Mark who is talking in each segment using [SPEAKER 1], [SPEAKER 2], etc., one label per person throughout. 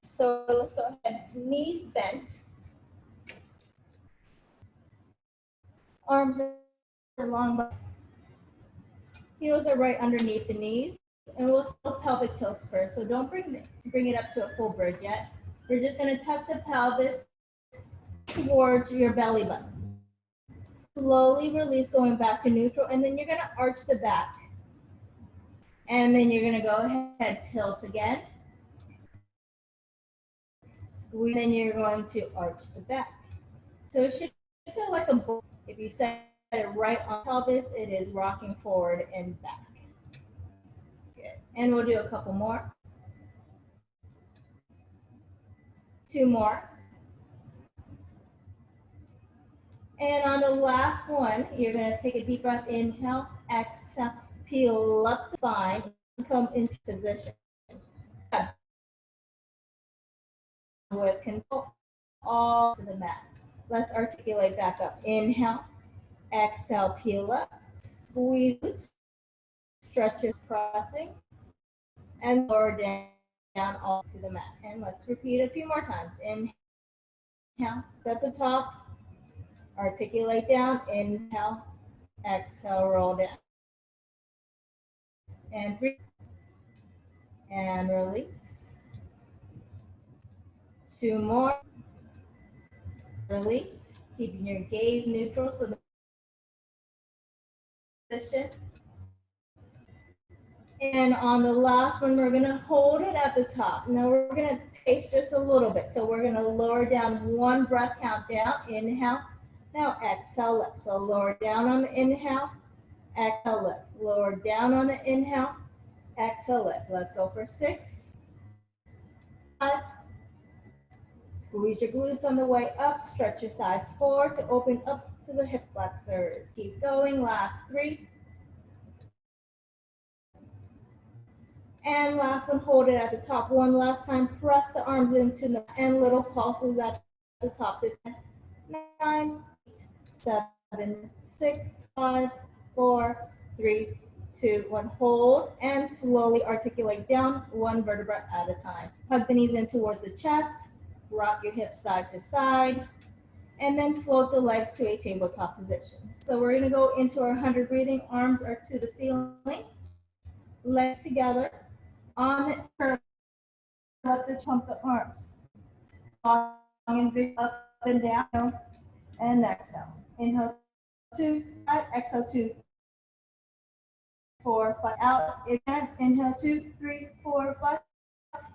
[SPEAKER 1] So let's go ahead, knees bent. Arms are long, heels are right underneath the knees. And we'll still pelvic tilts first. So don't bring it up to a full bridge yet. We're just gonna tuck the pelvis towards your belly button. Slowly release, going back to neutral, and then you're gonna arch the back. And then you're gonna go ahead, tilt again. Squeeze, and then you're going to arch the back. So it should feel like a bowl. If you set it right on pelvis, it is rocking forward and back. Good. And we'll do a couple more. 2 more. And on the last one, you're going to take a deep breath, inhale, exhale, peel up the spine, and come into position. With control, all to the mat. Let's articulate back up. Inhale, exhale, peel up, squeeze, stretches crossing, and lower down all to the mat. And let's repeat a few more times. Inhale, at the top, articulate down, inhale, exhale, roll down. And 3, and release. 2 more, release, keeping your gaze neutral so the position. And on the last one, we're gonna hold it at the top. Now we're gonna pace just a little bit. So we're gonna lower down 1 breath count down, inhale. Now exhale, lift. So lower down on the inhale, exhale, lift. Lower down on the inhale, exhale, lift. Let's go for 6, 5. Squeeze your glutes on the way up, stretch your thighs forward to open up to the hip flexors. Keep going, last 3. And last one, hold it at the top. One last time, press the arms into the and little pulses at the top. 10, 9, 8, 7, 6, 5, 4, 3, 2, 1. Hold and slowly articulate down 1 vertebra at a time. Hug the knees in towards the chest, rock your hips side to side, and then float the legs to a tabletop position. So we're gonna go into our 100 breathing. Arms are to the ceiling, legs together. On the curve, let the pump the arms. Long and big, up and down, and exhale. Inhale 2, 5, exhale 2, 4, 5. Out again. Inhale 2, 3, 4, 5.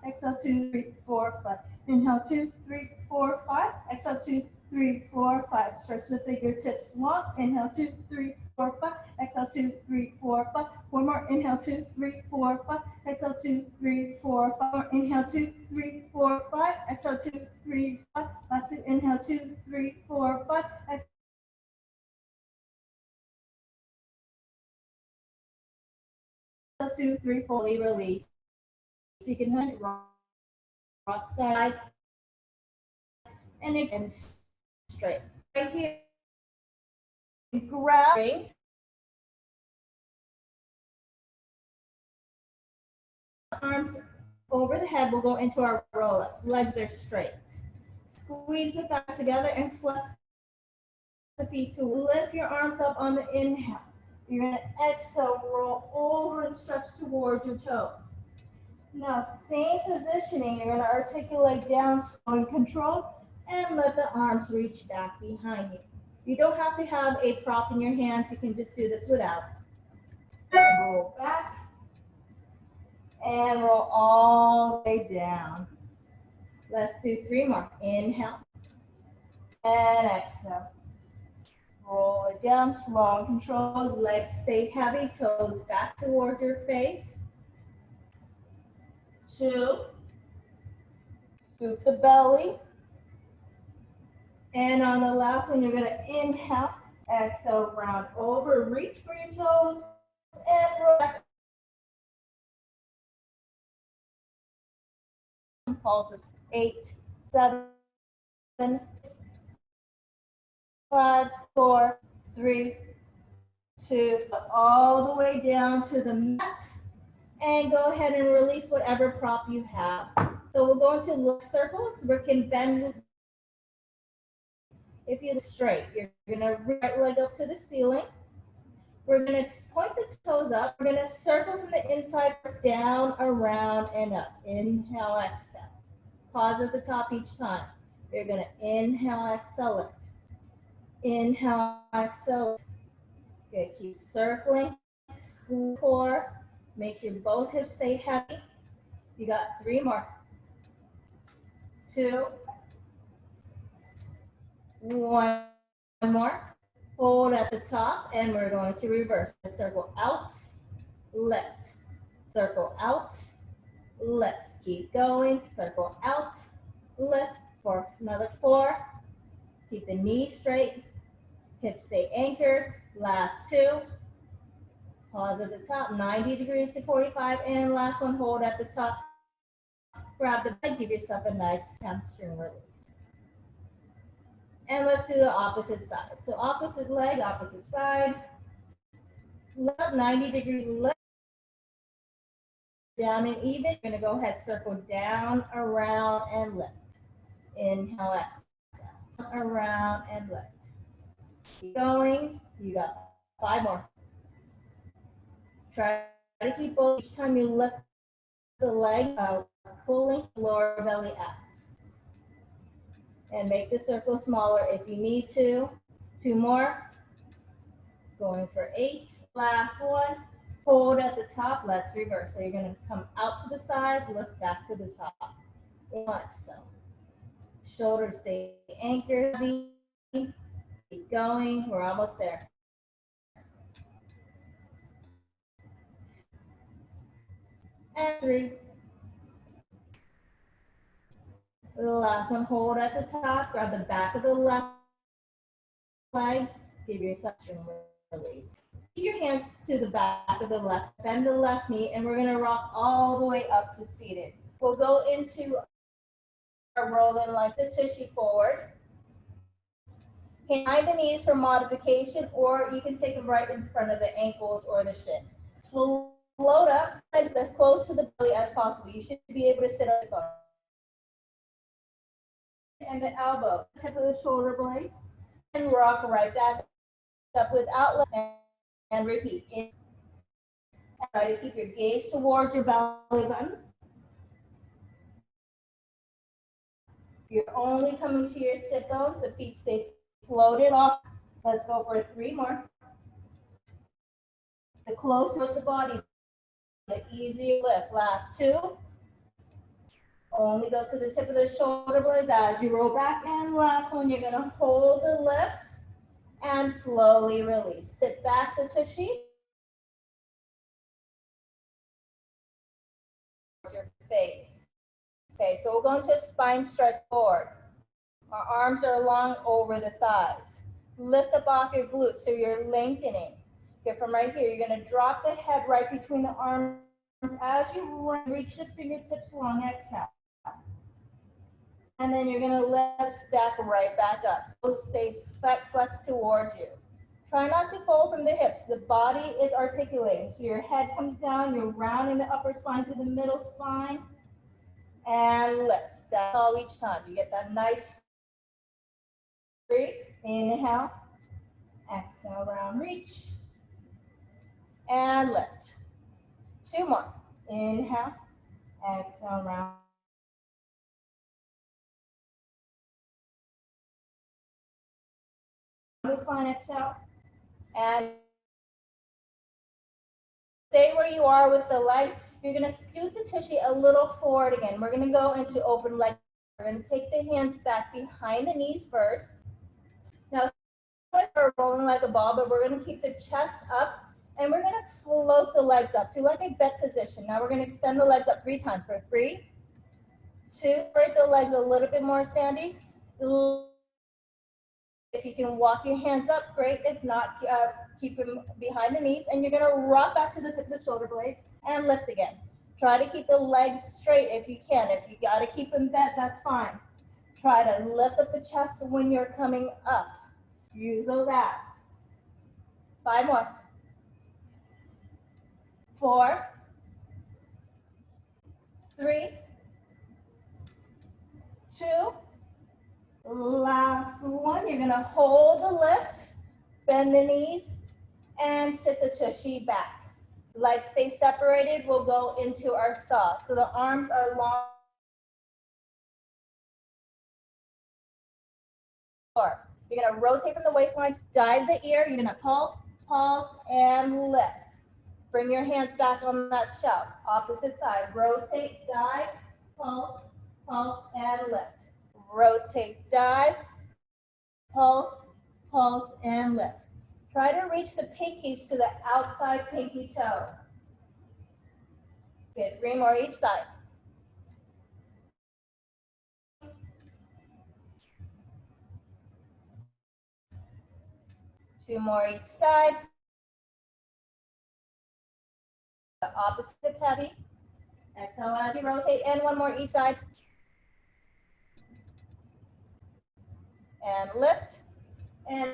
[SPEAKER 1] Exhale 2, 3, 4, 5. Inhale 2, 3, 4, 5. Exhale 2, 3, 4, 5. Stretch the fingertips long. Inhale 2, 3, 4, 5. Exhale 2, 3, 4, 5. One more. Inhale 2, 3, 4, 5. Exhale 2, 3, 4, 5. Inhale 2, 3, 4, 5. Exhale 2, 3, 5. Last 2. Inhale 2, 3, 4, 5. Exhale 2, 3, 4. Release. So you can rock side and again straight. Right here, grab arms over the head. We'll go into our roll-ups. Legs are straight. Squeeze the thighs together and flex the feet to lift your arms up on the inhale. You're going to exhale, roll over and stretch towards your toes. Now, same positioning, you're going to articulate down, slow and control, and let the arms reach back behind you. You don't have to have a prop in your hand. You can just do this without. Roll back, and roll all the way down. Let's do 3 more. Inhale, and exhale. Roll it down, slow and controlled. Legs stay heavy, toes back towards your face. 2, scoop the belly. And on the last one, you're gonna inhale, exhale, round over, reach for your toes, and roll back. Pulses. 8, 7, 5, 4, 3, 2, all the way down to the mat. And go ahead and release whatever prop you have. So So we'll go into leg circles. We can bend. If you look straight, you're gonna right leg up to the ceiling. We're gonna point the toes up. We're gonna circle from the inside down, around, and up. Inhale, exhale. Pause at the top each time. You're gonna inhale, exhale, lift. Inhale, exhale. Good. Keep circling. Squeeze core. Make sure both hips stay heavy. You got 3 more. 2. 1 more. Hold at the top, and we're going to reverse. Circle out, lift. Circle out, lift. Keep going. Circle out, lift for another 4. Keep the knees straight. Hips stay anchored. Last 2. Pause at the top, 90 degrees to 45. And last one, hold at the top. Grab the bed, give yourself a nice hamstring release. And let's do the opposite side. So opposite leg, opposite side. Left 90-degree lift. Down and even. You're going to go ahead, circle down, around, and lift. Inhale, exhale. Around and lift. Keep going. You got 5 more. Try to keep both. Each time you lift the leg, pulling lower belly abs. And make the circle smaller if you need to. 2 more. Going for 8. Last one. Hold at the top. Let's reverse. So you're going to come out to the side, lift back to the top. Like so. Shoulders stay anchored. Keep going. We're almost there. And 3. The last one. Hold at the top. Grab the back of the left leg. Give yourself string release. Keep your hands to the back of the left, bend the left knee, and we're gonna rock all the way up to seated. We'll go into our rolling like the tushy forward. Behind the knees for modification, or you can take them right in front of the ankles or the shin. Float up, legs as close to the belly as possible. You should be able to sit on the bone. And the elbow, tip of the shoulder blades, and rock right back up without letting, and repeat. Try to keep your gaze towards your belly button. You're only coming to your sit bones. The feet stay floated off. Let's go for 3 more. The closer to the body, the easier lift. Last 2. Only go to the tip of the shoulder blades as you roll back. And last one, you're going to hold the lift and slowly release. Sit back the tushy. Your face. Okay, so we're going to spine stretch forward. Our arms are long over the thighs. Lift up off your glutes so you're lengthening. Okay, from right here, you're going to drop the head right between the arms as you reach the fingertips long. Exhale. And then you're going to lift, stack right back up. Stay flexed towards you. Try not to fold from the hips. The body is articulating. So your head comes down, you're rounding the upper spine to the middle spine. And lift. Stack all each time. You get that nice straight. Inhale. Exhale, round reach. And lift. 2 more. Inhale. Exhale, round. The spine, exhale. And stay where you are with the legs. You're going to scoot the tushy a little forward again. We're going to go into open leg. We're going to take the hands back behind the knees first. Now, we're rolling like a ball, but we're going to keep the chest up, and we're going to float the legs up to like a bed position. Now, we're going to extend the legs up 3 times for 3, 2, break the legs a little bit more, Sandy. If you can walk your hands up, great. If not, keep them behind the knees, and you're going to rock back to the tip of the shoulder blades and lift again. Try to keep the legs straight if you can. If you got to keep them bent, that's fine. Try to lift up the chest when you're coming up. Use those abs. 5 more. 4, 3, 2. Last one. You're gonna hold the lift, bend the knees, and sit the tushy back. Legs stay separated. We'll go into our saw. So the arms are long. You're gonna rotate from the waistline, dive the ear. You're gonna pulse, pulse, and lift. Bring your hands back on that shelf. Opposite side. Rotate, dive, pulse, pulse, and lift. Rotate, dive, pulse, pulse, and lift. Try to reach the pinkies to the outside pinky toe. Good, 3 more each side. Two more each side. The opposite hip heavy. Exhale as you rotate, and 1 more each side. And lift, and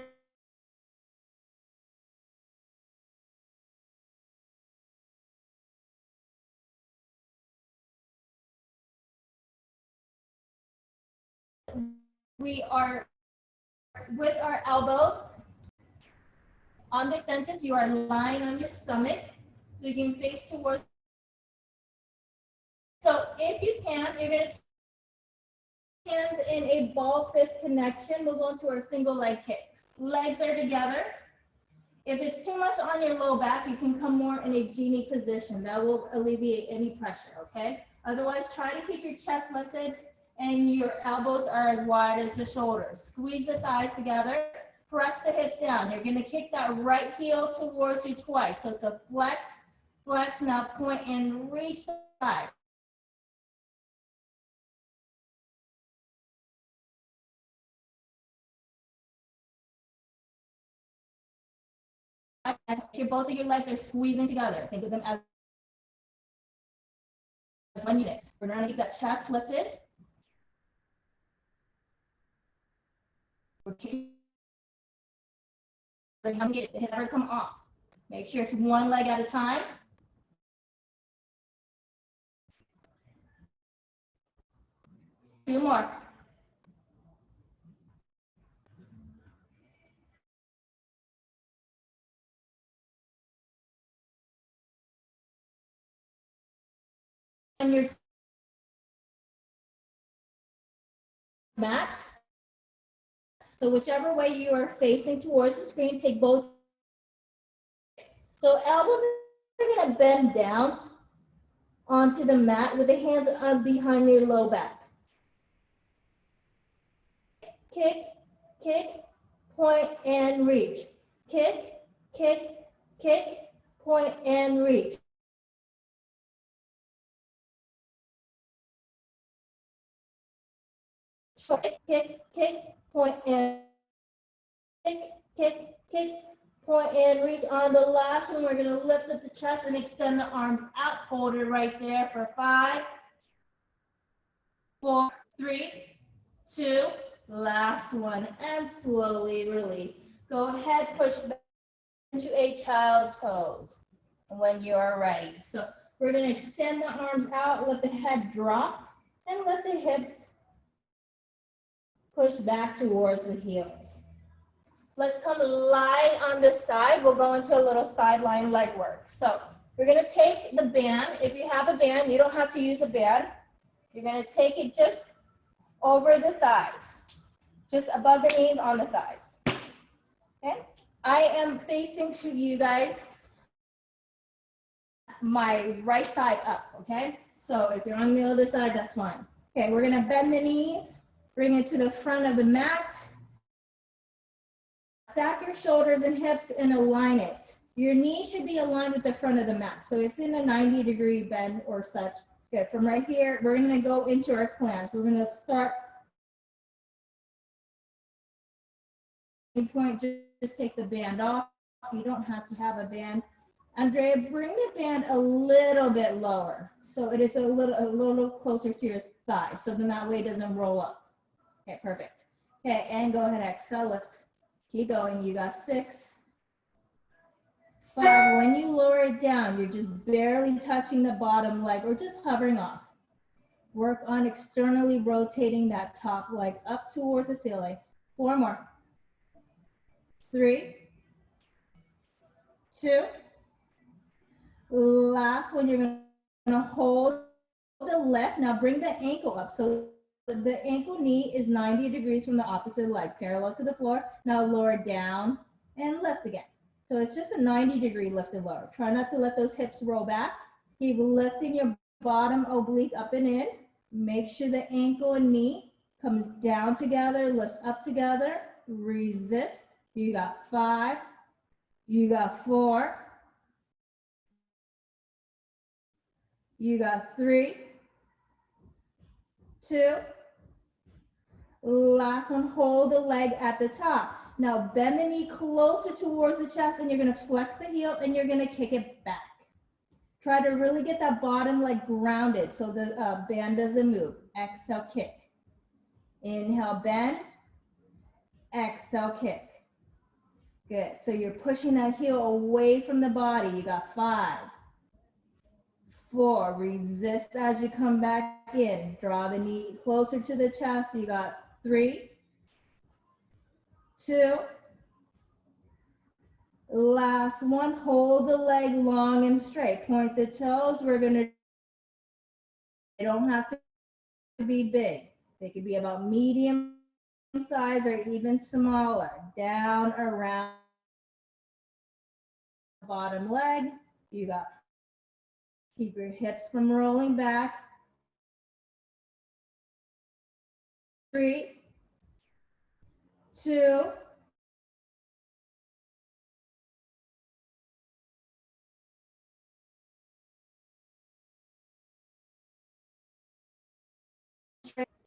[SPEAKER 1] we are with our elbows on the extensions. You are lying on your stomach, so you can face towards. So if you can, you're going to hands in a ball fist connection. We'll go into our single leg kicks. Legs are together. If it's too much on your low back, you can come more in a genie position. That will alleviate any pressure, okay? Otherwise, try to keep your chest lifted and your elbows are as wide as the shoulders. Squeeze the thighs together. Press the hips down. You're gonna kick that right heel towards you twice. So it's a flex, flex, now point and reach the side. Both of your legs are squeezing together. Think of them as one unit. We're gonna keep that chest lifted. We're kicking the hips never come off. Make sure it's one leg at a time. Two more. And your mat. So whichever way you are facing towards the screen, take both. So elbows are going to bend down onto the mat with the hands up behind your low back. Kick, kick, point, and reach. Kick, kick, kick, point, and reach. Kick, kick, kick, point, and kick, kick, kick, point, and reach. On the last one, we're going to lift up the chest and extend the arms out. Hold it right there for 5, 4, 3, 2, last one, and slowly release. Go ahead, push back into a child's pose when you are ready. So we're going to extend the arms out, let the head drop, and let the hips push back towards the heels. Let's come lie on the side. We'll go into a little sideline leg work. So we're going to take the band. If you have a band, you don't have to use a band. You're going to take it just over the thighs, just above the knees on the thighs. Okay? I am facing to you guys my right side up, okay? So if you're on the other side, that's fine. Okay, we're going to bend the knees, bring it to the front of the mat. Stack your shoulders and hips and align it. Your knees should be aligned with the front of the mat. So it's in a 90-degree bend or such. Good. From right here, we're going to go into our clams. We're going to start. Point, just take the band off. You don't have to have a band. Andrea, bring the band a little bit lower. So it is a little closer to your thigh. So then that way it doesn't roll up. Okay, perfect. Okay, and go ahead, exhale, lift. Keep going. You got 6, 5. When you lower it down, you're just barely touching the bottom leg or just hovering off. Work on externally rotating that top leg up towards the ceiling. 4 more. 3, 2. Last one, you're going to hold the left. Now bring the ankle up. So the ankle knee is 90 degrees from the opposite leg, parallel to the floor. Now lower down and lift again. So it's just a 90-degree lift and lower. Try not to let those hips roll back. Keep lifting your bottom oblique up and in. Make sure the ankle and knee comes down together, lifts up together. Resist. You got 5. You got 4. You got 3, 2. Last one, hold the leg at the top. Now bend the knee closer towards the chest and you're gonna flex the heel and you're gonna kick it back. Try to really get that bottom leg grounded so the band doesn't move. Exhale, kick. Inhale, bend. Exhale, kick. Good, so you're pushing that heel away from the body. You got 5, 4, resist as you come back in. Draw the knee closer to the chest. You got 3, 2, last one, hold the leg long and straight. Point the toes. They don't have to be big. They could be about medium size or even smaller. Down around the bottom leg. You got, keep your hips from rolling back. 3, 2,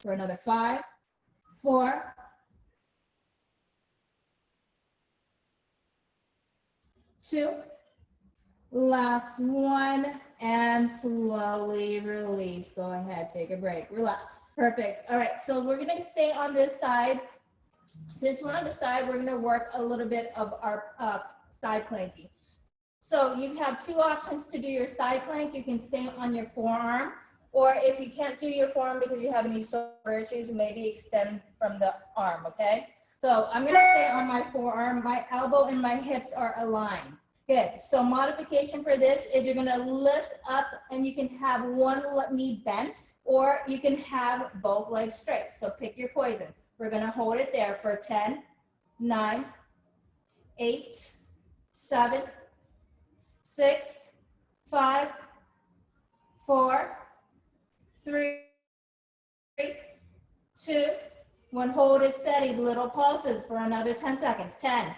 [SPEAKER 1] for another 5, 4, 2, last one, and slowly release. Go ahead, take a break, relax. Perfect. All right, so we're gonna stay on this side. Since we're on the side, we're gonna work a little bit of our side planking. So you have 2 options to do your side plank. You can stay on your forearm, or if you can't do your forearm because you have any shoulder issues, maybe extend from the arm, okay? So I'm gonna stay on my forearm. My elbow and my hips are aligned. Good, so modification for this is you're gonna lift up and you can have one knee bent, or you can have both legs straight. So pick your poison. We're gonna hold it there for 10, 9, 8, 7, 6, 5, 4, 3, 2, 1. Hold it steady. Little pulses for another 10 seconds. 10,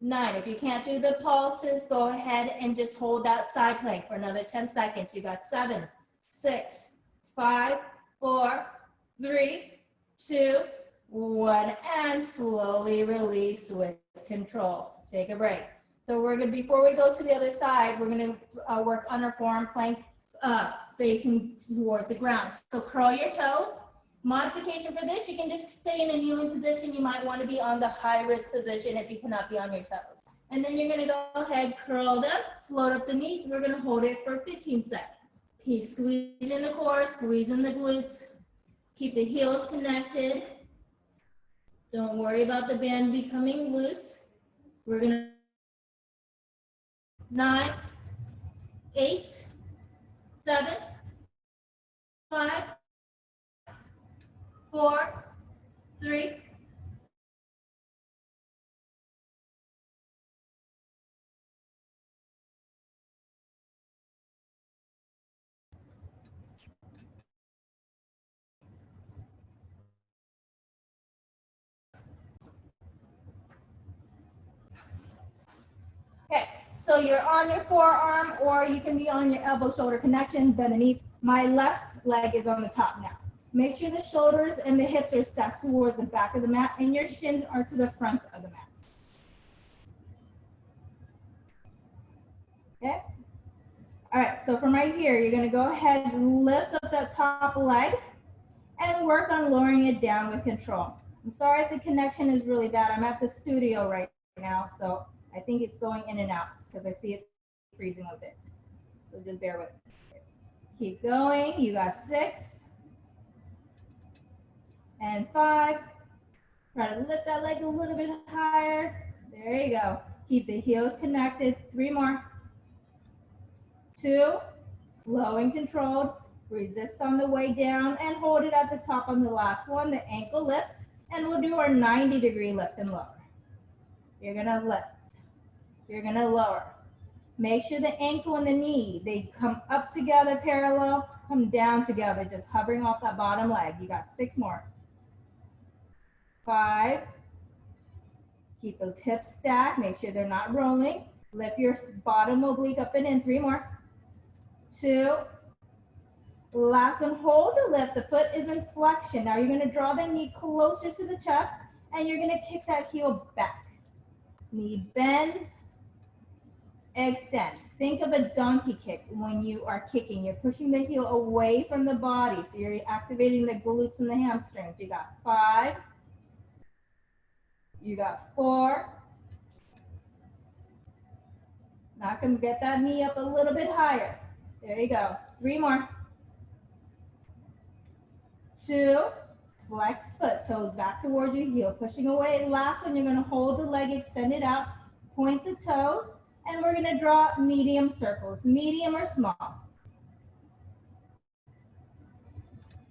[SPEAKER 1] 9. If you can't do the pulses, go ahead and just hold that side plank for another 10 seconds. You got 7, 6, 5, 4, 3, 2, 1, and slowly release with control. Take a break. So we're gonna, before we go to the other side, we're gonna work on our forearm plank facing towards the ground. So curl your toes. Modification for this, you can just stay in a kneeling position. You might want to be on the high risk position if you cannot be on your toes. And then you're gonna go ahead, curl them, float up the knees. We're gonna hold it for 15 seconds. Keep squeezing the core, squeezing the glutes. Keep the heels connected. Don't worry about the band becoming loose. We're gonna 9, 8, 7, 5, 4, 3, okay, so you're on your forearm, or you can be on your elbow shoulder connection, bend the knees. My left leg is on the top now. Make sure the shoulders and the hips are stacked towards the back of the mat and your shins are to the front of the mat. Okay. All right, so from right here, you're gonna go ahead and lift up that top leg and work on lowering it down with control. I'm sorry if the connection is really bad. I'm at the studio right now, so I think it's going in and out because I see it freezing a bit. So just bear with me. Keep going. You got 6, and 5. Try to lift that leg a little bit higher. There you go. Keep the heels connected. 3 more. 2. Slow and controlled. Resist on the way down and hold it at the top on the last one. The ankle lifts, and we'll do our 90-degree lift and lower. You're gonna lift. You're gonna lower. Make sure the ankle and the knee, they come up together parallel, come down together, just hovering off that bottom leg. You got 6 more. 5. Keep those hips stacked. Make sure they're not rolling. Lift your bottom oblique up and in. 3 more. 2. Last one, hold the lift. The foot is in flexion. Now you're going to draw the knee closer to the chest and you're going to kick that heel back. Knee bends, extends. Think of a donkey kick when you are kicking. You're pushing the heel away from the body. So you're activating the glutes and the hamstrings. You got 5. You got 4. Now I can get that knee up a little bit higher. There you go. 3 more. 2. Flex foot, toes back towards your heel, pushing away. Last one, you're going to hold the leg extended out, point the toes, and we're going to draw medium circles, medium or small.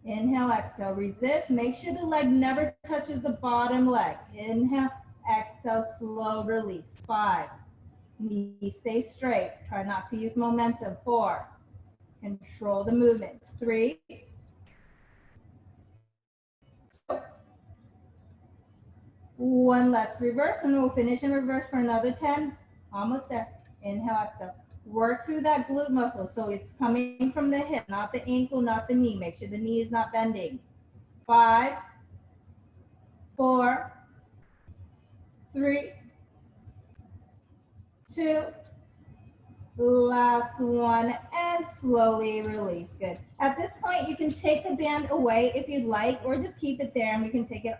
[SPEAKER 1] Inhale, exhale, resist. Make sure the leg never touches the bottom leg. Inhale, exhale, slow release. 5. Knee stay straight. Try not to use momentum. 4. Control the movements. 3. 1, let's reverse, and we'll finish in reverse for another 10. Almost there. Inhale, exhale. Work through that glute muscle. So it's coming from the hip, not the ankle, not the knee. Make sure the knee is not bending. 5, 4, 3, 2, last one, and slowly release. Good. At this point, you can take the band away if you'd like, or just keep it there and we can take it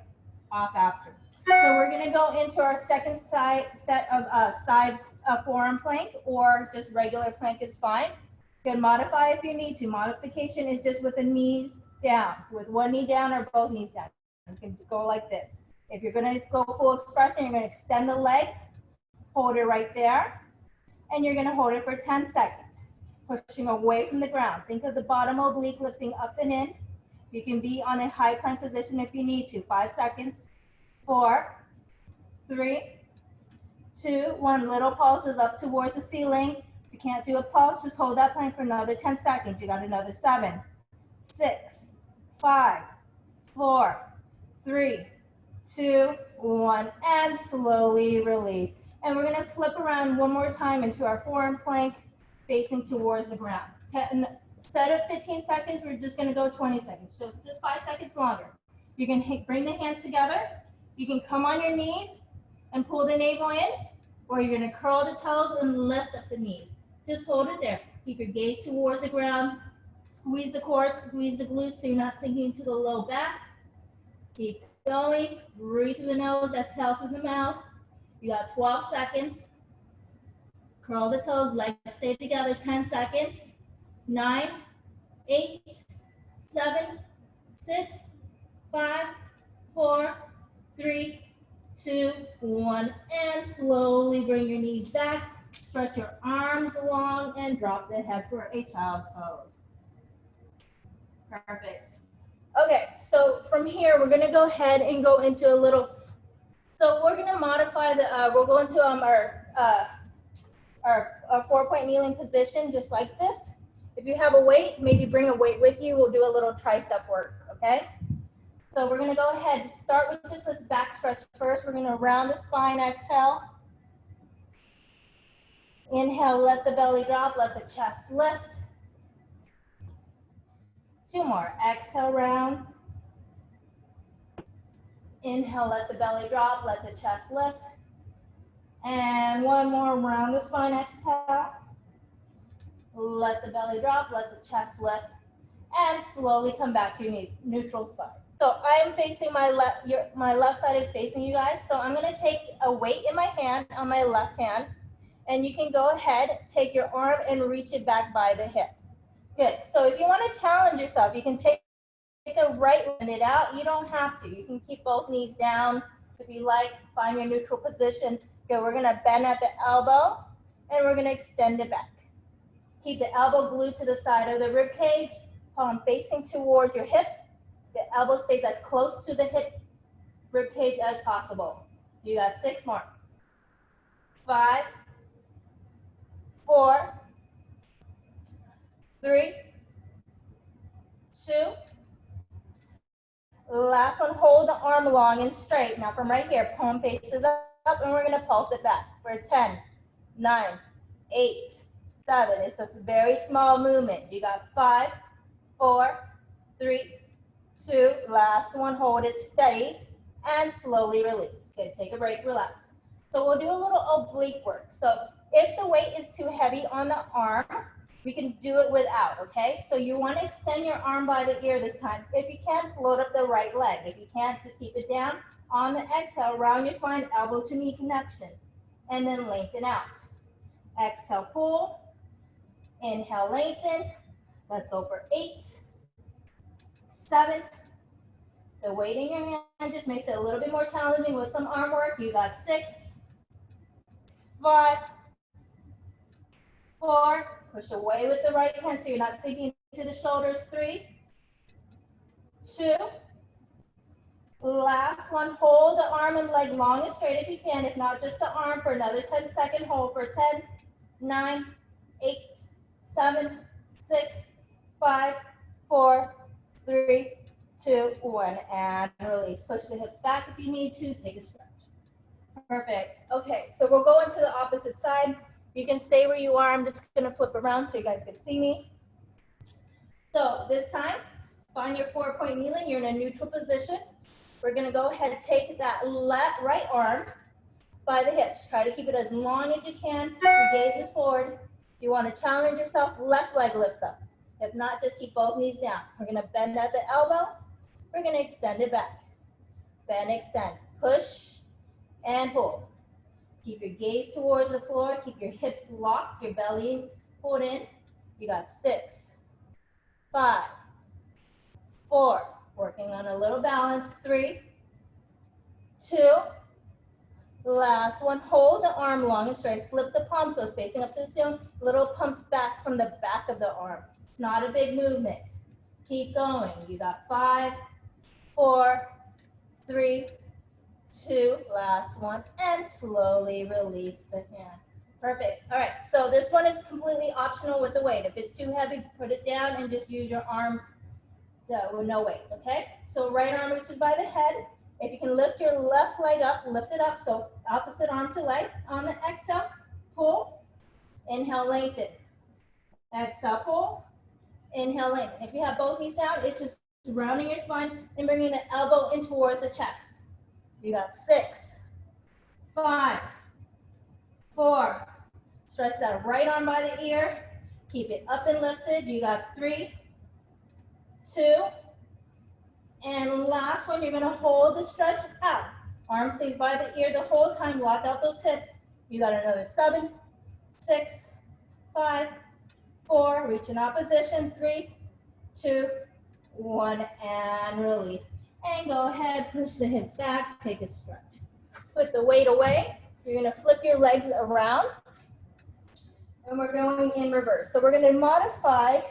[SPEAKER 1] off after. So we're going to go into our second set of side forearm plank, or just regular plank is fine. You can modify if you need to. Modification is just with the knees down, with one knee down or both knees down. You can go like this. If you're going to go full expression, you're going to extend the legs, hold it right there, and you're going to hold it for 10 seconds, pushing away from the ground. Think of the bottom oblique lifting up and in. You can be on a high plank position if you need to. 5 seconds. 4, 3, 2, 1. Little pulses up towards the ceiling. If you can't do a pulse, just hold that plank for another 10 seconds. You got another 7, 6, 5, 4, 3, 2, 1, and slowly release. And we're going to flip around one more time into our forearm plank, facing towards the ground. Instead of 15 seconds, we're just going to go 20 seconds. So just 5 seconds longer. You can bring the hands together. You can come on your knees and pull the navel in, or you're going to curl the toes and lift up the knees. Just hold it there. Keep your gaze towards the ground. Squeeze the core, squeeze the glutes so you're not sinking to the low back. Keep going. Breathe through the nose, exhale through the mouth. You got 12 seconds. Curl the toes, legs stay together, 10 seconds. 9, 8, 7, 6, 5, 4, 3, 2, 1, and slowly bring your knees back. Stretch your arms long and drop the head for a child's pose. Perfect. Okay, so from here, we're gonna go ahead and go into a little, so we're gonna modify the, we'll go into our 4-point kneeling position, just like this. If you have a weight, maybe bring a weight with you. We'll do a little tricep work, okay? So we're gonna go ahead and start with just this back stretch first. We're gonna round the spine, exhale. Inhale, let the belly drop, let the chest lift. 2 more, exhale, round. Inhale, let the belly drop, let the chest lift. And 1 more, round the spine, exhale. Let the belly drop, let the chest lift. And slowly come back to your neutral spine. So I am facing my left side is facing you guys. So I'm gonna take a weight in my hand, on my left hand, and you can go ahead, take your arm and reach it back by the hip. Good, so if you wanna challenge yourself, you can take the right leg out. You don't have to. You can keep both knees down if you like. Find your neutral position. Good. We're gonna bend at the elbow, and we're gonna extend it back. Keep the elbow glued to the side of the rib cage. Palm facing toward your hip. The elbow stays as close to the hip rib cage as possible. You got 6 more. 5, 4, 3, 2. Last one, hold the arm long and straight. Now from right here, palm faces up, and we're gonna pulse it back for 10, 9, 8, 7. It's a very small movement. You got 5, 4, 3, 2. Last one, hold it steady and slowly release. Good, take a break, relax. So we'll do a little oblique work. So if the weight is too heavy on the arm, we can do it without, okay? So you want to extend your arm by the ear this time. If you can, float up the right leg. If you can't, just keep it down. On the exhale, round your spine, elbow to knee connection. And then lengthen out. Exhale, pull. Inhale, lengthen. Let's go for 8, 7. The weight in your hand just makes it a little bit more challenging with some arm work. You got 6, 5, 4. Push away with the right hand so you're not sinking into the shoulders. 3, 2. Last one, hold the arm and leg long and straight if you can. If not, just the arm for another 10-second hold for 10, 9, 8, 7, 6, 5, 4, 3, 2, 1, and release. Push the hips back if you need to. Take a stretch. Perfect. Okay, so we'll go into the opposite side. You can stay where you are. I'm just gonna flip around so you guys can see me. So this time, find your 4-point kneeling. You're in a neutral position. We're gonna go ahead and take that right arm by the hips. Try to keep it as long as you can. Your gaze is forward. You wanna challenge yourself, left leg lifts up. If not, just keep both knees down. We're gonna bend at the elbow. We're gonna extend it back. Bend, extend, push, and pull. Keep your gaze towards the floor. Keep your hips locked, your belly pulled in. You got 6, 5, 4. Working on a little balance. 3, 2. Last one. Hold the arm long and straight. Flip the palm so it's facing up to the ceiling. Little pumps back from the back of the arm. It's not a big movement. Keep going. You got 5, 4, 3, 2, last one, and slowly release the hand. Perfect. All right, so this one is completely optional with the weight. If it's too heavy, put it down and just use your arms with no weight, okay? So right arm reaches by the head. If you can lift your left leg up, lift it up. So opposite arm to leg. On the exhale, pull, inhale, lengthen. Exhale, pull, inhale, lengthen. If you have both knees down, it's just rounding your spine and bringing the elbow in towards the chest. You got 6, 5, 4. Stretch that right arm by the ear. Keep it up and lifted. You got 3, 2. And last one, you're gonna hold the stretch out. Arm stays by the ear the whole time. Lock out those hips. You got another 7, 6, 5, 4. Reach in opposition. 3, 2, 1, and release. And go ahead, push the hips back, take a stretch. Put the weight away. You're gonna flip your legs around. And we're going in reverse. So we're gonna modify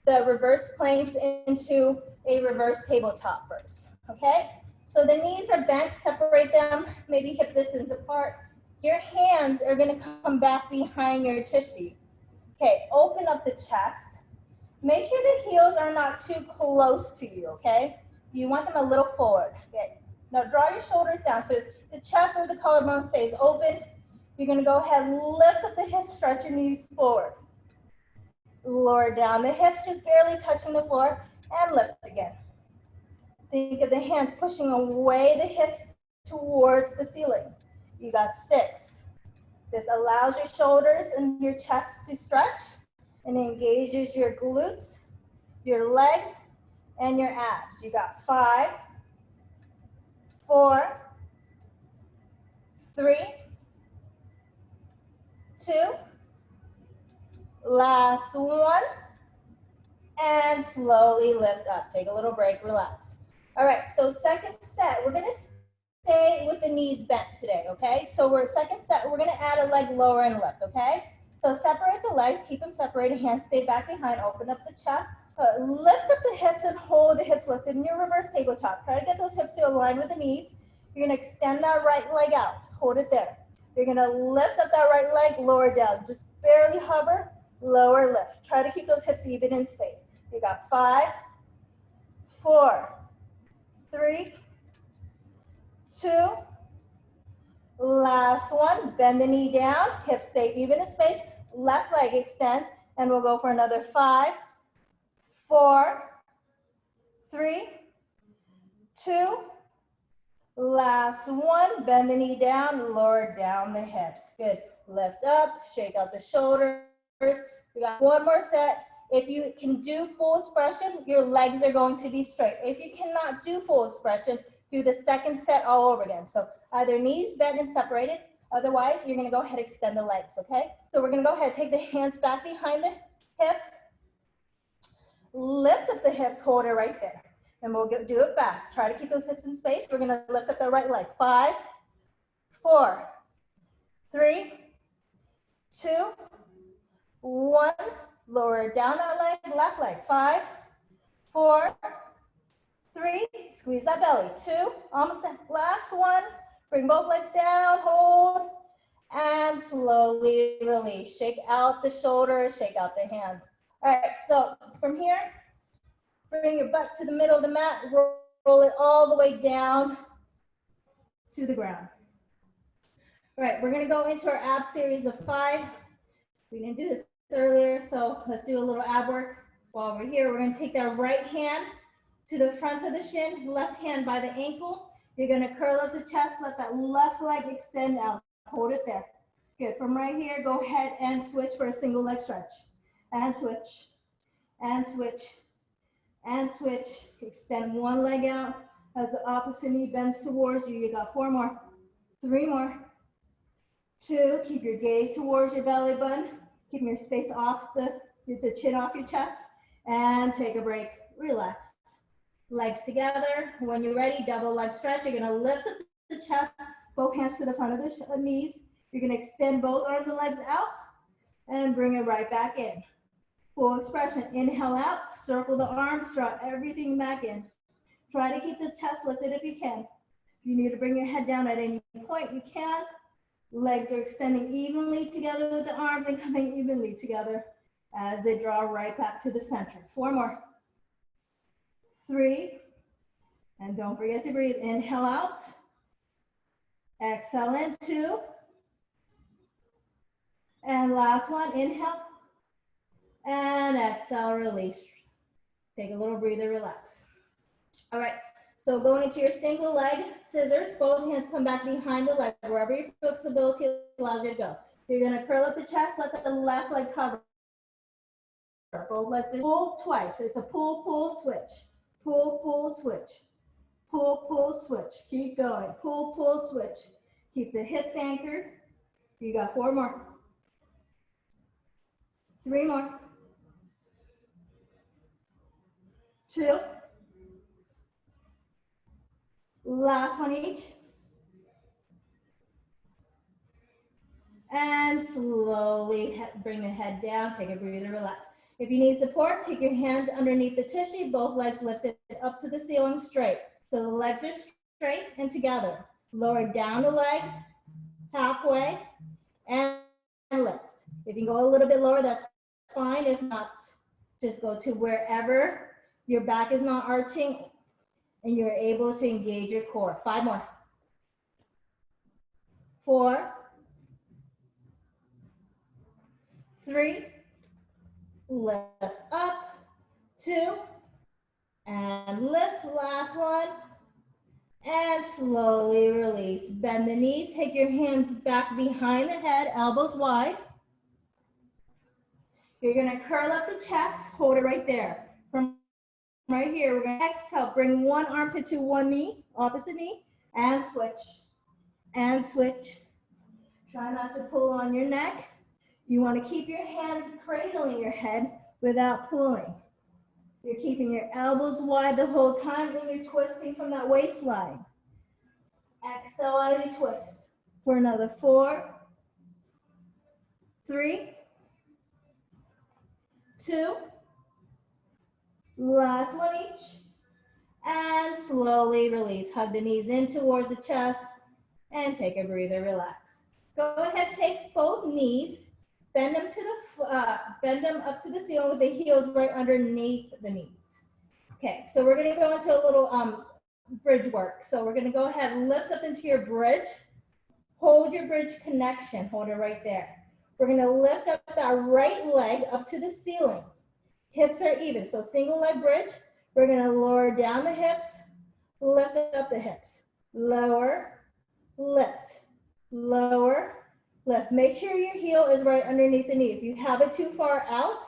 [SPEAKER 1] the reverse planks into a reverse tabletop first, okay? So the knees are bent, separate them, maybe hip distance apart. Your hands are gonna come back behind your tissue. Okay, open up the chest. Make sure the heels are not too close to you, okay? You want them a little forward. Okay. Now draw your shoulders down so the chest or the collarbone stays open. You're gonna go ahead and lift up the hips, stretch your knees forward. Lower down the hips, just barely touching the floor, and lift again. Think of the hands pushing away the hips towards the ceiling. You got 6. This allows your shoulders and your chest to stretch and engages your glutes, your legs, and your abs. You got 5, 4, 3, 2, last one, and slowly lift up. Take a little break, relax. All right, so second set, we're gonna stay with the knees bent today, okay? So we're second set, we're gonna add a leg lower and lift, okay? So separate the legs, keep them separated, hands stay back behind, open up the chest. Lift up the hips and hold the hips lifted in your reverse tabletop. Try to get those hips to align with the knees. You're gonna extend that right leg out, hold it there. You're gonna lift up that right leg, lower down. Just barely hover, lower lift. Try to keep those hips even in space. You got 5, 4, 3, 2, last one. Bend the knee down, hips stay even in space, left leg extends, and we'll go for another 5, 4, 3, 2, last one. Bend the knee down, lower down the hips. Good. Lift up, shake out the shoulders. We got one more set. If you can do full expression, your legs are going to be straight. If you cannot do full expression, do the second set all over again. So either knees bent and separated, otherwise you're gonna go ahead and extend the legs, okay? So we're gonna go ahead, take the hands back behind the hips, lift up the hips, hold it right there. And we'll do it fast. Try to keep those hips in space. We're gonna lift up the right leg. 5, 4, 3, 2, 1. Lower down that leg, left leg. 5, 4, 3, squeeze that belly. 2, almost the last one. Bring both legs down, hold, and slowly release. Shake out the shoulders, shake out the hands. All right, so from here, bring your butt to the middle of the mat, roll it all the way down to the ground. All right, we're gonna go into our ab series of 5. We didn't do this earlier, so let's do a little ab work. While we're here, we're gonna take that right hand to the front of the shin, left hand by the ankle. You're gonna curl up the chest, let that left leg extend out. Hold it there. Good, from right here, go ahead and switch for a single leg stretch. And switch, and switch, and switch. Extend one leg out as the opposite knee bends towards you. You got 4 more, 3 more, 2. Keep your gaze towards your belly button. Keep your space off the chin off your chest. And take a break, relax. Legs together. When you're ready, double leg stretch. You're gonna lift up the chest, both hands to the front of the knees. You're gonna extend both arms and legs out and bring it right back in. Full expression. Inhale out, circle the arms, draw everything back in. Try to keep the chest lifted if you can. If you need to bring your head down at any point, you can. Legs are extending evenly together with the arms and coming evenly together as they draw right back to the center. 4 more. 3, and don't forget to breathe. Inhale out, exhale in. 2, and last one. Inhale, and exhale, release. Take a little breather, relax. All right, so going into your single leg scissors, both hands come back behind the leg, wherever your flexibility allows you to go. You're gonna curl up the chest, let the left leg cover. Both legs pull twice. It's a pull, pull, switch. Pull, pull, switch. Pull, pull, switch. Keep going. Pull, pull, switch. Keep the hips anchored. You got 4 more. 3 more. 2. Last one each. And slowly bring the head down. Take a breather, relax. If you need support, take your hands underneath the tushy, both legs lifted up to the ceiling straight. So the legs are straight and together. Lower down the legs, halfway, and lift. If you go a little bit lower, that's fine. If not, just go to wherever your back is not arching and you're able to engage your core. 5 more. 4, 3, lift up, 2, and lift. Last one, and slowly release. Bend the knees, take your hands back behind the head, elbows wide. You're gonna curl up the chest, hold it right there. From right here, we're gonna exhale, bring one armpit to one knee, opposite knee, and switch, and switch. Try not to pull on your neck. You wanna keep your hands cradling your head without pulling. You're keeping your elbows wide the whole time and you're twisting from that waistline. Exhale as you twist. For another 4, 3, 2, last one each. And slowly release. Hug the knees in towards the chest and take a breather, relax. Go ahead, take both knees, bend them up to the ceiling with the heels right underneath the knees. Okay, so we're gonna go into a little bridge work. So we're gonna go ahead and lift up into your bridge. Hold your bridge connection, hold it right there. We're gonna lift up that right leg up to the ceiling. Hips are even, so single leg bridge. We're gonna lower down the hips, lift up the hips. Lower, lift, lower, lift. Make sure your heel is right underneath the knee. If you have it too far out,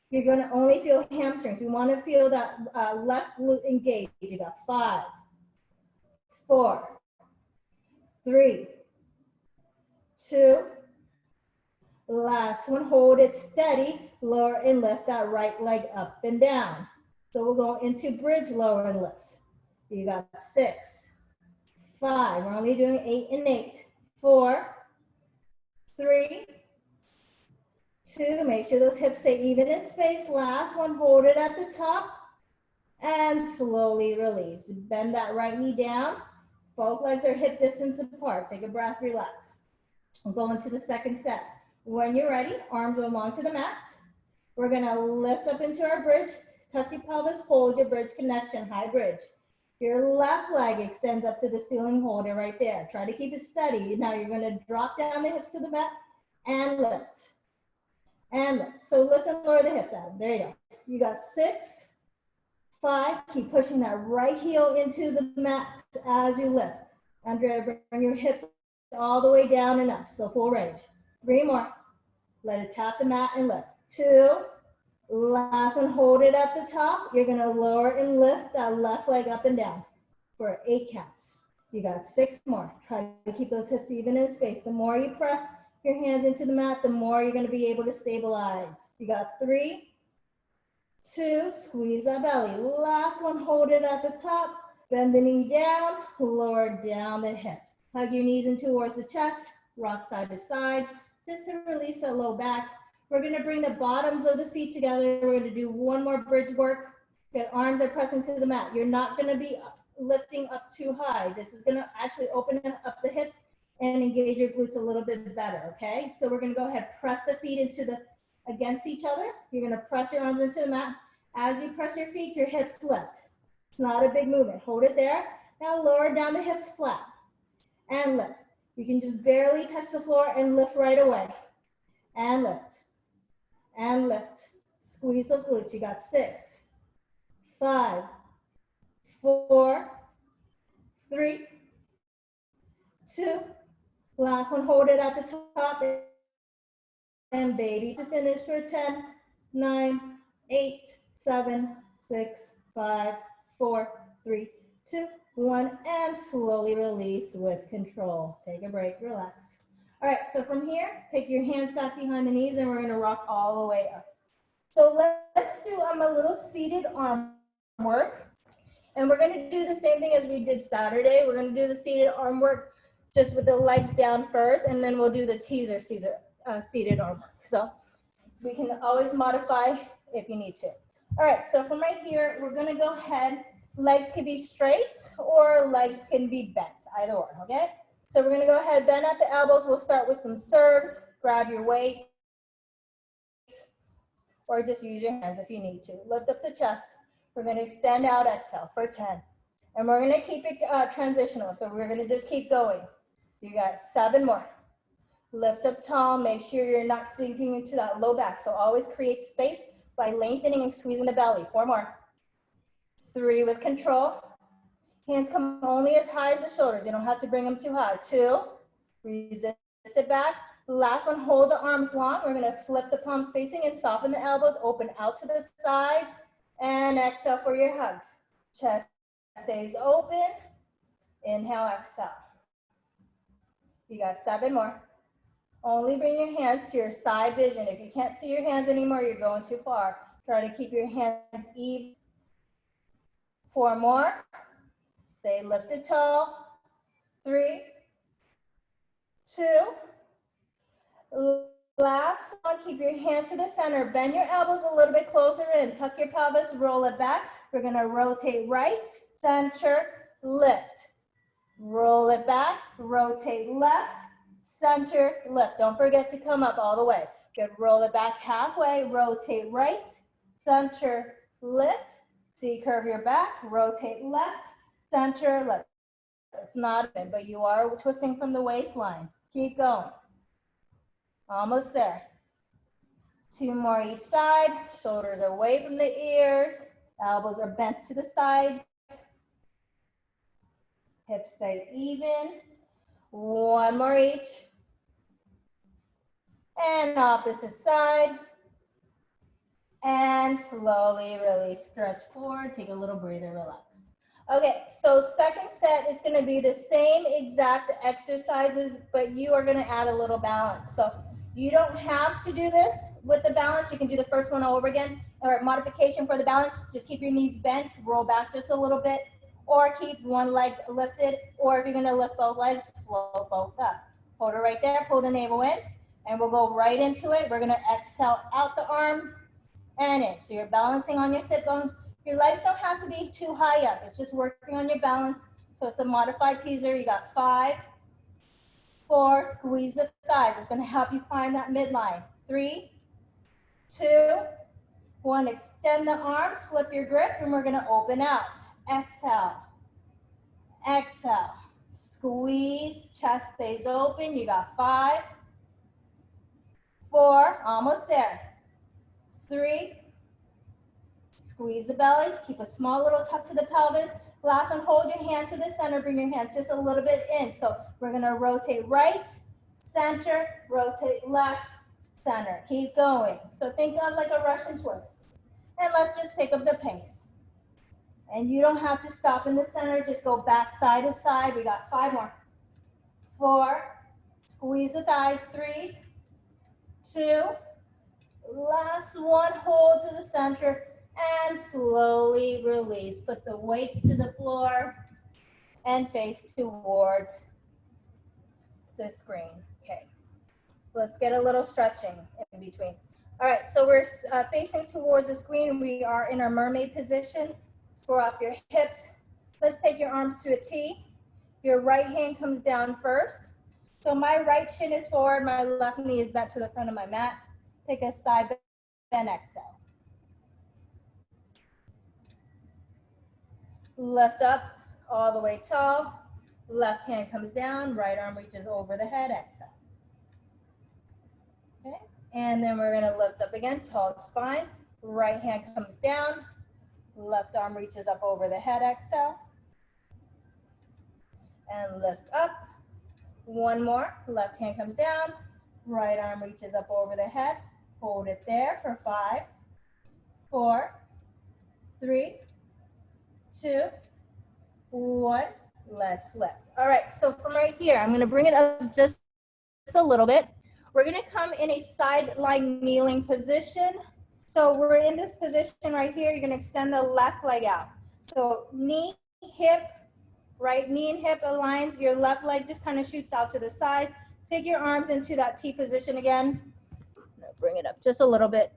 [SPEAKER 1] you're gonna only feel hamstrings. You wanna feel that left glute engaged. You got 5, 4, 3, 2, last one, hold it steady, lower and lift that right leg up and down. So we'll go into bridge lower and lifts. You got 6, 5, we're only doing 8 and 8, 4, 3, 2, make sure those hips stay even in space. Last one, hold it at the top and slowly release. Bend that right knee down. Both legs are hip distance apart. Take a breath, relax. We'll go into the second set. When you're ready, arms go along to the mat. We're gonna lift up into our bridge, tuck your pelvis, hold your bridge connection, high bridge. Your left leg extends up to the ceiling, hold it right there. Try to keep it steady. Now you're gonna drop down the hips to the mat and lift. And lift. So lift and lower the hips out. There you go. You got 6, 5, keep pushing that right heel into the mat as you lift. Andrea, bring your hips all the way down and up, so full range. 3 more. Let it tap the mat and lift. 2. Last one, hold it at the top. You're gonna lower and lift that left leg up and down for 8 counts. You got 6 more. Try to keep those hips even in space. The more you press your hands into the mat, the more you're gonna be able to stabilize. You got 3, 2, squeeze that belly. Last one, hold it at the top. Bend the knee down, lower down the hips. Hug your knees in towards the chest, rock side to side, just to release that low back. We're gonna bring the bottoms of the feet together. We're gonna do one more bridge work. Your arms are pressing to the mat. You're not gonna be lifting up too high. This is gonna actually open up the hips and engage your glutes a little bit better, okay? So we're gonna go ahead, press the feet against each other. You're gonna press your arms into the mat. As you press your feet, your hips lift. It's not a big movement. Hold it there. Now lower down the hips flat and lift. You can just barely touch the floor and lift right away. And lift. And lift. Squeeze those glutes. You got 6, 5, 4, 3, 2. Last one, hold it at the top. And baby to finish for 10, 9, 8, 7, 6, 5, 4, 3, 2, 1, and slowly release with control. Take a break, relax. All right, so from here, take your hands back behind the knees and we're gonna rock all the way up. So let's do a little seated arm work. And we're gonna do the same thing as we did Saturday. We're gonna do the seated arm work just with the legs down first, and then we'll do the teaser seated arm work. So we can always modify if you need to. All right, so from right here, we're gonna go ahead. Legs can be straight or legs can be bent, either or, okay? So we're gonna go ahead, bend at the elbows. We'll start with some serves, grab your weight, or just use your hands if you need to. Lift up the chest. We're gonna extend out, exhale for 10. And we're gonna keep it transitional, so we're gonna just keep going. You got 7 more. Lift up tall, make sure you're not sinking into that low back. So always create space by lengthening and squeezing the belly. 4 more. 3 with control. Hands come only as high as the shoulders. You don't have to bring them too high. 2, resist it back. Last one, hold the arms long. We're gonna flip the palms facing and soften the elbows, open out to the sides, and exhale for your hugs. Chest stays open. Inhale, exhale. You got 7 more. Only bring your hands to your side vision. If you can't see your hands anymore, you're going too far. Try to keep your hands even. 4 more. Stay lifted tall. 3, 2. Last one, keep your hands to the center. Bend your elbows a little bit closer in. Tuck your pelvis, roll it back. We're gonna rotate right, center, lift. Roll it back, rotate left, center, lift. Don't forget to come up all the way. Good, roll it back halfway, rotate right, center, lift. See, curve your back, rotate left, center, lift. It's not it, but you are twisting from the waistline. Keep going. Almost there. 2 more each side. Shoulders away from the ears. Elbows are bent to the sides. Hips stay even. 1 more each. And opposite side. And slowly release, stretch forward, take a little breather, relax. Okay, so second set is gonna be the same exact exercises, but you are gonna add a little balance. So you don't have to do this with the balance. You can do the first one all over again, or modification for the balance. Just keep your knees bent, roll back just a little bit, or keep one leg lifted, or if you're gonna lift both legs, float both up. Hold it right there, pull the navel in, and we'll go right into it. We're gonna exhale out the arms and in. So you're balancing on your sit bones. Your legs don't have to be too high up. It's just working on your balance. So it's a modified teaser. You got 5, 4, squeeze the thighs. It's gonna help you find that midline. 3, 2, 1, extend the arms, flip your grip, and we're gonna open out. Exhale, exhale, squeeze, chest stays open. You got 5, 4, almost there. 3, squeeze the bellies, keep a small little tuck to the pelvis. Last one, hold your hands to the center, bring your hands just a little bit in. So we're gonna rotate right, center, rotate left, center. Keep going. So think of like a Russian twist. And let's just pick up the pace. And you don't have to stop in the center, just go back side to side. We got 5 more. 4, squeeze the thighs, 3, 2, last one, hold to the center, and slowly release. Put the weights to the floor and face towards the screen. Okay, let's get a little stretching in between. All right, so we're facing towards the screen. We are in our mermaid position. Square off your hips. Let's take your arms to a T. Your right hand comes down first. So my right shin is forward, my left knee is bent to the front of my mat. Take a side bend, exhale. Lift up all the way tall. Left hand comes down, right arm reaches over the head, exhale. Okay, and then we're gonna lift up again, tall spine. Right hand comes down, left arm reaches up over the head, exhale. And lift up. 1 more, left hand comes down, right arm reaches up over the head. Hold it there for 5, 4, 3, 2, 1. Let's lift. All right, so from right here, I'm gonna bring it up just a little bit. We're gonna come in a sideline kneeling position. So we're in this position right here. You're gonna extend the left leg out. So knee, hip, right knee and hip aligns. Your left leg just kind of shoots out to the side. Take your arms into that T position again. I'm gonna bring it up just a little bit.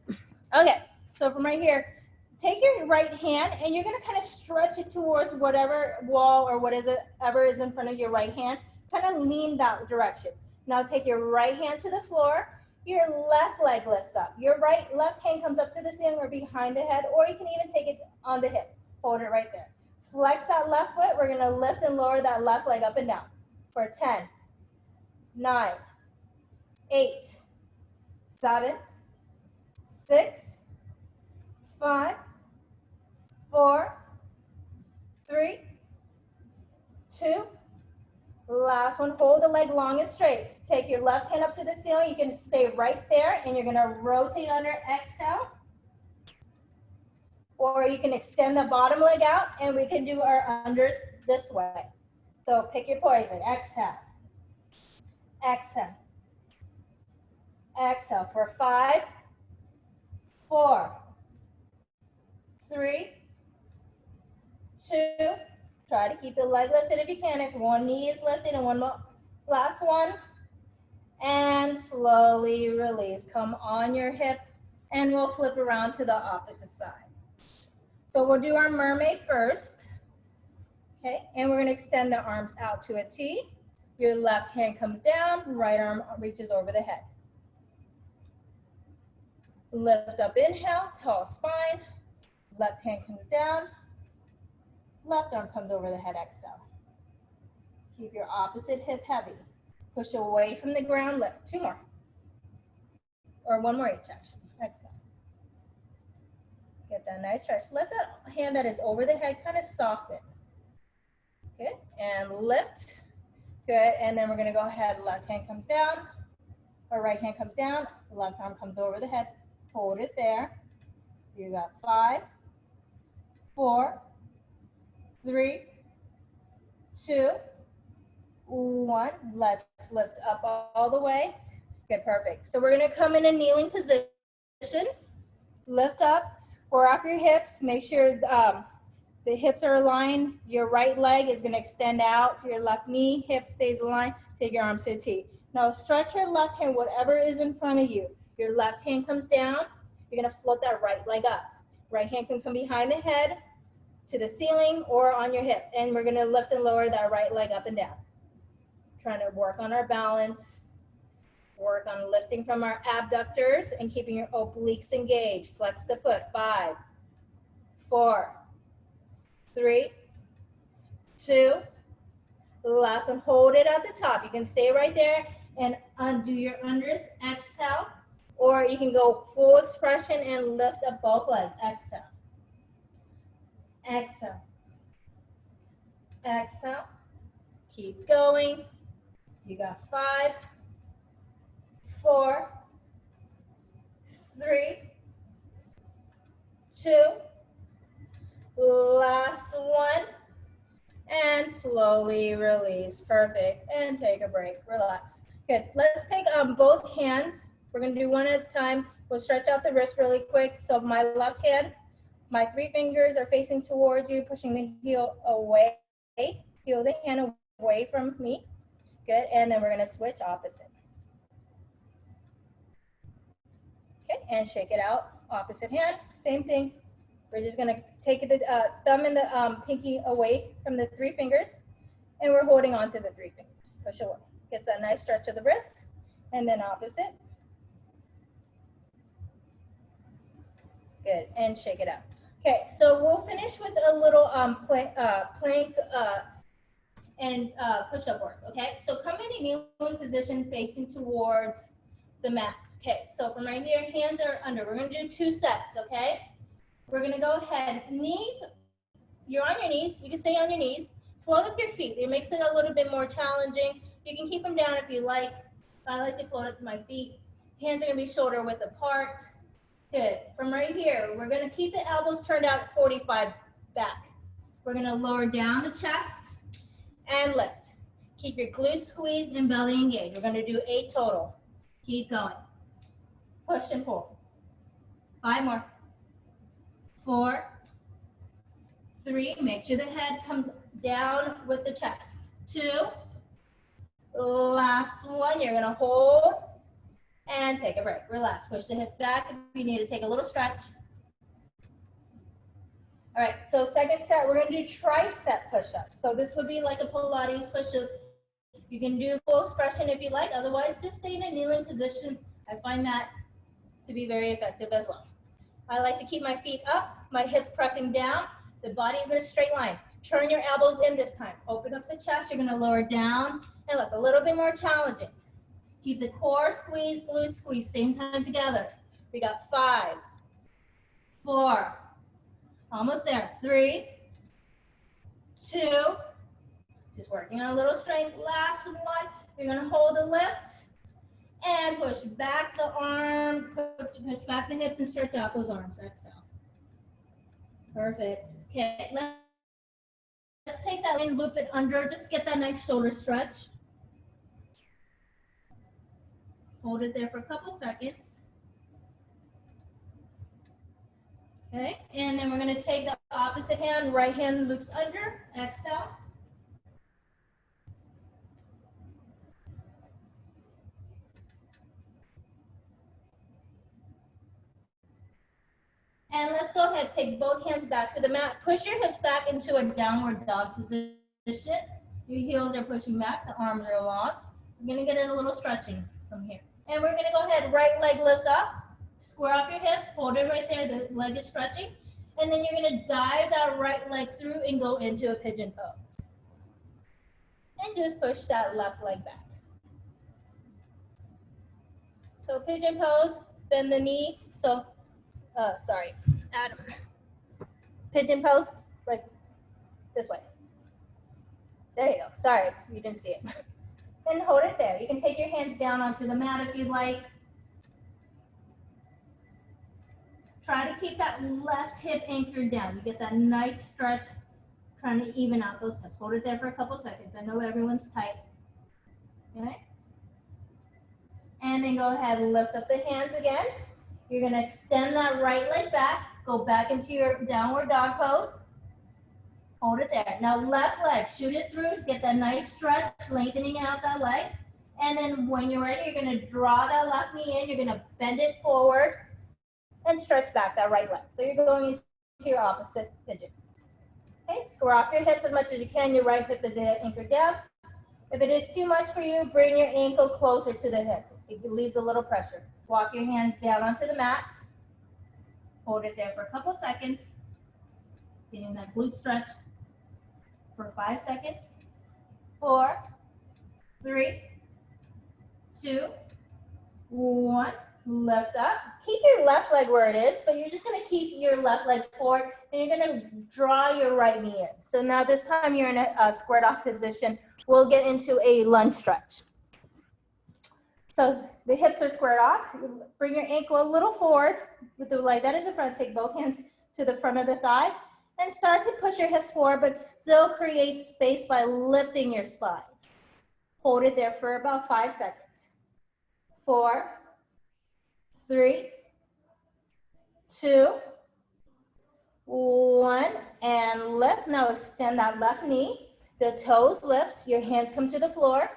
[SPEAKER 1] Okay, so from right here, take your right hand and you're gonna kind of stretch it towards whatever wall or whatever is in front of your right hand. Kind of lean that direction. Now take your right hand to the floor. Your left leg lifts up. Your left hand comes up to the ceiling or behind the head, or you can even take it on the hip. Hold it right there. Flex that left foot. We're gonna lift and lower that left leg up and down for 10, 9, 8, 7, 6, 5, 4, 3, 2, last one. Hold the leg long and straight. Take your left hand up to the ceiling. You can stay right there and you're gonna rotate under, exhale. Or you can extend the bottom leg out and we can do our unders this way. So pick your poison. Exhale. Exhale. Exhale for 5, 4, 3, 2. Try to keep the leg lifted if you can. If one knee is lifted, and one more. Last one. And slowly release. Come on your hip, and we'll flip around to the opposite side. So we'll do our mermaid first. Okay, and we're going to extend the arms out to a T. Your left hand comes down, right arm reaches over the head. Lift up, inhale, tall spine. Left hand comes down, left arm comes over the head, exhale. Keep your opposite hip heavy. Push away from the ground, lift. 2 more. Or 1 more each, actually. Exhale. Get that nice stretch. Let that hand that is over the head kind of soften. Good, and lift. Good, and then we're gonna go ahead, left hand comes down, or right hand comes down, left arm comes over the head. Hold it there. You got 5, 4, 3, 2, 1. Let's lift up all the way. Good, perfect. So we're gonna come in a kneeling position. Lift up, square off your hips. Make sure the hips are aligned. Your right leg is gonna extend out to your left knee. Hip stays aligned. Take your arms to a T. Now stretch your left hand, whatever is in front of you. Your left hand comes down. You're gonna float that right leg up. Right hand can come behind the head to the ceiling or on your hip. And we're gonna lift and lower that right leg up and down. Trying to work on our balance. Work on lifting from our abductors and keeping your obliques engaged. Flex the foot. 5, 4, 3, 2. Last one, hold it at the top. You can stay right there and undo your unders. Exhale. Or you can go full expression and lift up both legs. Exhale. Exhale. Exhale. Keep going. You got 5, 4, 3, 2. Last one. And slowly release. Perfect. And take a break. Relax. Good. Let's take both hands. We're going to do one at a time. We'll stretch out the wrist really quick. So my left hand, my 3 fingers are facing towards you, pushing the heel away. Heel the hand away from me. Good. And then we're going to switch opposite. Okay. And shake it out. Opposite hand. Same thing. We're just gonna take the thumb and the pinky away from the 3 fingers, and we're holding on to the 3 fingers. Push away. Gets a nice stretch of the wrist, and then opposite. Good, and shake it out. Okay, so we'll finish with a little plank and push-up work, okay? So come in a kneeling position facing towards the mat. Okay, so from right here, hands are under. We're gonna do 2 sets, okay? We're gonna go ahead, knees, you're on your knees, you can stay on your knees, float up your feet. It makes it a little bit more challenging. You can keep them down if you like. I like to float up my feet. Hands are gonna be shoulder width apart. Good, from right here, we're gonna keep the elbows turned out 45 back. We're gonna lower down the chest and lift. Keep your glutes squeezed and belly engaged. We're gonna do 8 total. Keep going. Push and pull. 5 more. 4, 3, make sure the head comes down with the chest. 2, last one, you're gonna hold and take a break. Relax, push the hips back if you need to take a little stretch. All right, so second set, we're gonna do tricep push-ups. So this would be like a Pilates push-up. You can do full expression if you like, otherwise just stay in a kneeling position. I find that to be very effective as well. I like to keep my feet up, my hips pressing down, the body's in a straight line. Turn your elbows in this time. Open up the chest, you're gonna lower down and lift. A little bit more challenging. Keep the core squeezed, glutes squeezed, same time together. We got 5, 4, almost there, 3, 2, just working on a little strength. Last one, you're gonna hold the lift and push back the arm, push back the hips and stretch out those arms. Exhale. Perfect. Okay, let's take that and loop it under. Just get that nice shoulder stretch. Hold it there for a couple seconds. Okay, and then we're going to take the opposite hand, right hand loops under, exhale. And let's go ahead, take both hands back to the mat. Push your hips back into a downward dog position. Your heels are pushing back, the arms are long. You're gonna get a little stretching from here. And we're gonna go ahead, right leg lifts up, square up your hips, hold it right there, the leg is stretching. And then you're gonna dive that right leg through and go into a pigeon pose. And just push that left leg back. So pigeon pose, bend the knee. So, sorry, Adam. Pigeon pose, like this way. There you go. Sorry, you didn't see it. And hold it there. You can take your hands down onto the mat if you'd like. Try to keep that left hip anchored down. You get that nice stretch, trying to even out those hips. Hold it there for a couple seconds. I know everyone's tight. Okay. And then go ahead and lift up the hands again. You're going to extend that right leg back. Go back into your downward dog pose. Hold it there. Now left leg, shoot it through, get that nice stretch, lengthening out that leg. And then when you're ready, you're gonna draw that left knee in, you're gonna bend it forward and stretch back that right leg. So you're going into your opposite pigeon. Okay, square off your hips as much as you can. Your right hip is anchored down. If it is too much for you, bring your ankle closer to the hip. It leaves a little pressure. Walk your hands down onto the mat. Hold it there for a couple seconds. Getting that glute stretched. For 5 seconds. 4, 3, 2, 1. Lift up. Keep your left leg where it is, but you're just going to keep your left leg forward, and you're going to draw your right knee in. So now this time you're in a squared off position. We'll get into a lunge stretch. So the hips are squared off. Bring your ankle a little forward with the leg that is in front. Take both hands to the front of the thigh. And start to push your hips forward, but still create space by lifting your spine. Hold it there for about 5 seconds. 4, 3, 2, 1, and lift. Now extend that left knee. The toes lift, your hands come to the floor.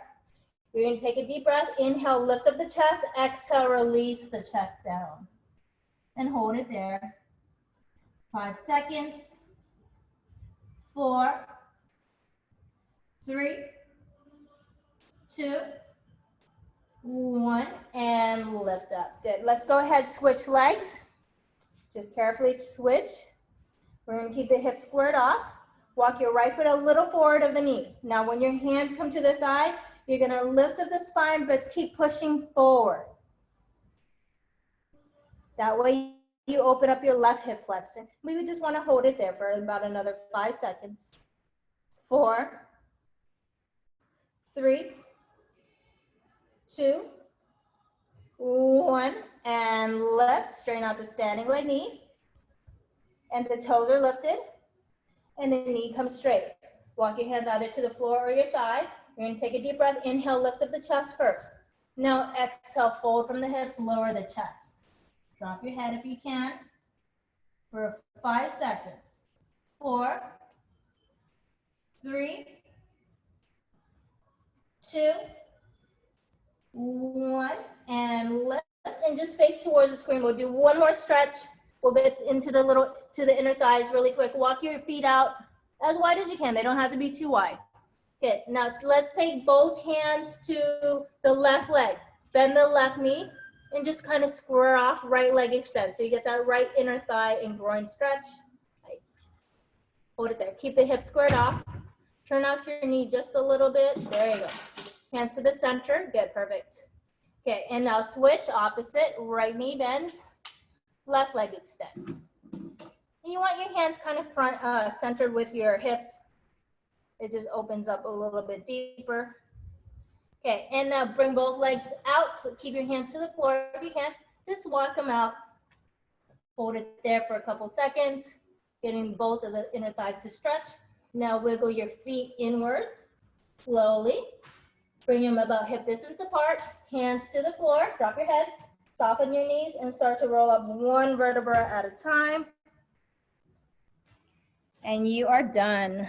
[SPEAKER 1] You're gonna take a deep breath. Inhale, lift up the chest. Exhale, release the chest down. And hold it there. 5 seconds. 4, 3, 2, 1, and lift up. Good. Let's go ahead, switch legs. Just carefully switch. We're going to keep the hips squared off. Walk your right foot a little forward of the knee. Now, when your hands come to the thigh, you're going to lift up the spine, but keep pushing forward. That way, you open up your left hip flexor. We would just want to hold it there for about another 5 seconds. 4, 3, 2, 1, and lift. Straighten out the standing leg knee. And the toes are lifted. And the knee comes straight. Walk your hands either to the floor or your thigh. You're gonna take a deep breath. Inhale, lift up the chest first. Now exhale, fold from the hips, lower the chest. Drop your head if you can for 5 seconds. 4, 3, 2, 1, and lift and just face towards the screen. We'll do one more stretch. We'll get into the inner thighs really quick. Walk your feet out as wide as you can. They don't have to be too wide. Okay, now let's take both hands to the left leg. Bend the left knee and just kind of square off, right leg extends. So you get that right inner thigh and groin stretch. Hold it there. Keep the hips squared off. Turn out your knee just a little bit. There you go. Hands to the center. Good, perfect. Okay, and now switch opposite. Right knee bends, left leg extends. And you want your hands kind of front centered with your hips. It just opens up a little bit deeper. Okay, and now bring both legs out. So keep your hands to the floor if you can. Just walk them out. Hold it there for a couple seconds, getting both of the inner thighs to stretch. Now wiggle your feet inwards, slowly. Bring them about hip distance apart. Hands to the floor, drop your head, soften your knees, and start to roll up one vertebra at a time.
[SPEAKER 2] And you are done.